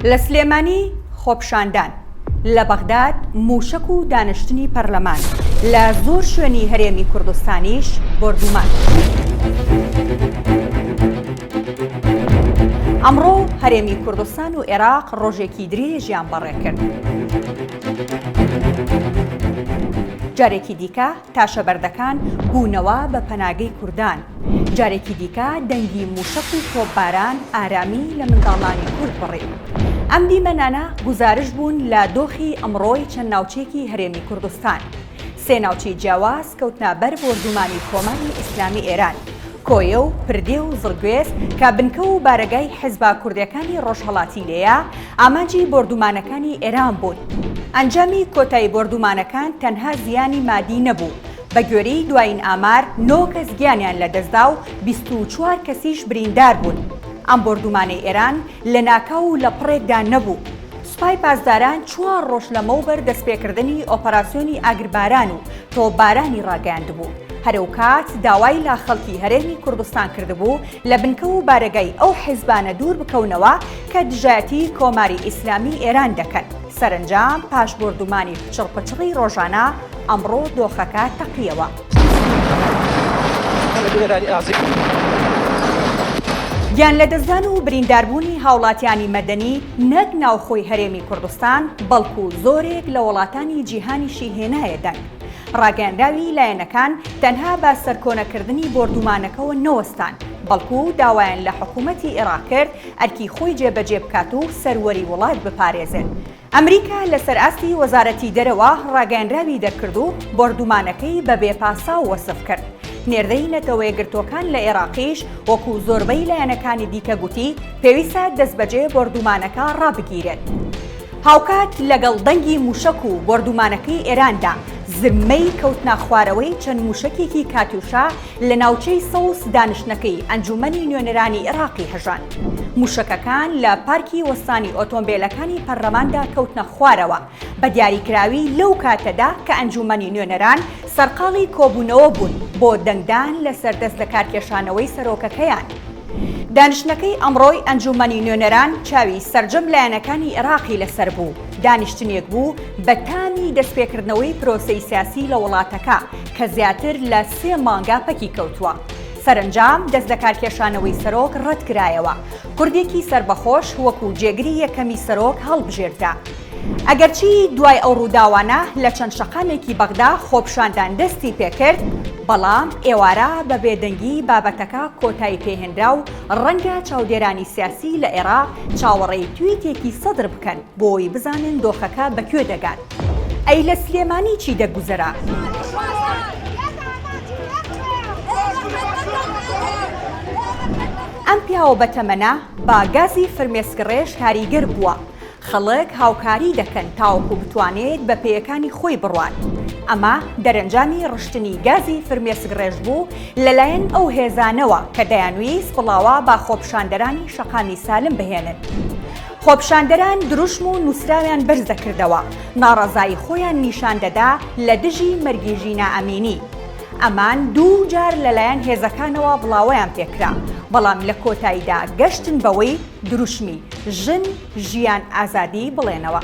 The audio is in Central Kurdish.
لە سلێمانی خۆپشاندان، لە بەغداد موشک و دانیشتنی پەرلەمان، لە زۆر شوێنی هەرێمی کوردستانیش بردومان. ئەمڕۆ هەرێمی کوردستان و عێراق ڕۆژێکی درێژیان بەڕێکرد. جارێکی دیکە تاشەبەردەکان بوونەوە بە پەناگەی کوردان، جارێکی دیکە دەنگی موشک و تۆپباران ئارامی لە منداڵانی کورد بڕی. ئەم دیمەنانە گوزارش بوون لە دۆخی ئەمڕۆی چەند ناوچێکی هەرێمی کوردستان. سێ ناوچەی جیاواز کەوتنە بەر بردومانی کۆماری ئیسلامی ئێران، کۆیە و پردێ و زڵگوێز کە بنکە و بارەگای حیزبا کوردیەکانی ڕۆژهەڵاتی لێیە ئامانجی بردومانەکانی ئێران بوون. ئەنجامی کۆتایی بردومانەکان تەنها زیانی مادی نەبوو، بە گوێرەی دوایین ئامار 9 کەس گیانیان لەدەستدا و 24 کەسیش بریندار بوون. ئەم بردومانەی ئێران لە ناکاو و لە پڕێکدا نەبوو. سوپای پاسداران 4 ڕۆژ لەمەوبەر دەستپێکردنی ئۆپەراسیۆنی ئاگرباران و تۆپبارانی ڕاگەاند بوو. هەرەو کات داوای لا خەڵکی هەرێمی کوردستان کردبوو لە بنکە و بارەگای ئەو حیزبانە دوور بکەونەوە کە دژایەتی کۆماری ئیسلامی ئێران دەکەن. سەرنجام پاش بردومانی پچڕپچڕی ڕۆژانە ئەمڕۆ دۆخەکە تەقیەوە. گیان لەدەستدان و برینداربوونی هاوڵاتیانی مەدەنی نەک ناوخۆی هەرێمی کوردستان بەڵکو زۆرێک لە وڵاتانی جیهانیشی هێنایە دەنگ. ڕاگەاندراوی لایەنەکان تەنها بە سەرکۆنەکردنی بردومانەکەەوە نەوەستان، بەڵکو داوایان لە حکوومەتی عێراق کرد ئەرکی خۆی جێبەجێ بکات و سەروەری وڵات بپارێزێت. ئەمریکا لەسەر ئاستی وەزارەتی دەرەوە ڕاگەاندراوی دەرکرد و بردومانەکەی بە بێپاسا وەسف کرد. نێردەی نەتەوەی گرتوەکان لە عێراقیش وەکو زۆربەی لایەنەکانی دیکە گوتی پێویستە دەستبەجێ بردومانەکە ڕابگیرێت. هاوکات لەگەڵ دەنگی موشک و بردومانەکەی ئێراندا زممەی کەوتنە خوارەوەی چەند موشکێکی کاتوشا لە ناوچەی سەوز دانیشتنەکەی ئەنجومەنی نوێنەرانی عێراقی هەژان. موشکەکان لە پارکی وەستانی ئۆتۆمبیلەکانی پەرلەماندا کەوتنە خوارەوە، بە دیاریکراوی لەو کاتەدا کە ئەنجومەنی نوێنەران سەرقاڵی کۆبوونەوە بوون بۆ دەنگدان لەسەر دەست لە کارکێشانەوەی سەرۆکەکەیان. دانیشتنەکەی ئەمڕۆی ئەنجومەنی نوێنەران چاوی سەرجەم لایەنەکانی عێراقی لەسەر بوو. دانیشتنێک بوو بە تامی دەستپێکردنەوەی پرۆسەی سیاسی لە وڵاتەکە کە زیاتر لە 3 مانگا پەکی کەوتووە. سەرنجام دەست لە کارکێشانەوەی سەرۆک ڕەتکرایەوە. کوردێکی سربەخۆش وەکو جێگری یەکەمی سەرۆک هەڵبژێردا. ئەگەرچی دوای ئەو ڕووداوانە لە چەند شەقامێکی بەغدا خۆپشاندان دەستی پێکرد، بەڵام ئێوارە بە بێدەنگی بابەتەکە کۆتایی پێهێنرا و ڕەنگە چاودێرانی سیاسی لە عێراق چاوەڕێی تویتێکی سەدر بکەن بۆی بزانن دۆخەکە بەکوێ دەگات. ئەی لە سلێمانی چی دەگوزەرا؟ ئەم پیاوە بەتەمەنە با گازی فرمێسکڕێژ کاریگەر بووە. خەڵک هاوکاری دەکەن تاوەکو بتوانێت بە پێیەکانی خۆی بڕوات. ئەمە دەرەنجامی ڕشتنی گازی فرمێسکڕێژ بوو لەلایەن ئەو هێزانەوە کە دەیانویست بڵاوە با خۆپشاندەرانی شەقامی سالم بهێنن. خۆپشاندەران دروشم و نووسراویان بەرز دەکردەوە، ناڕەزایی خۆیان نیشان دەدا لە دژی مەرگی ژینا ئەمینی. ئەمان 2 جار لەلایەن هێزەکانەوە بڵاوەیان پێکرا، بەڵام لە کۆتاییدا گەشتن بەوەی دروشمی ژن ژیان ئازادی بڵێنەوە.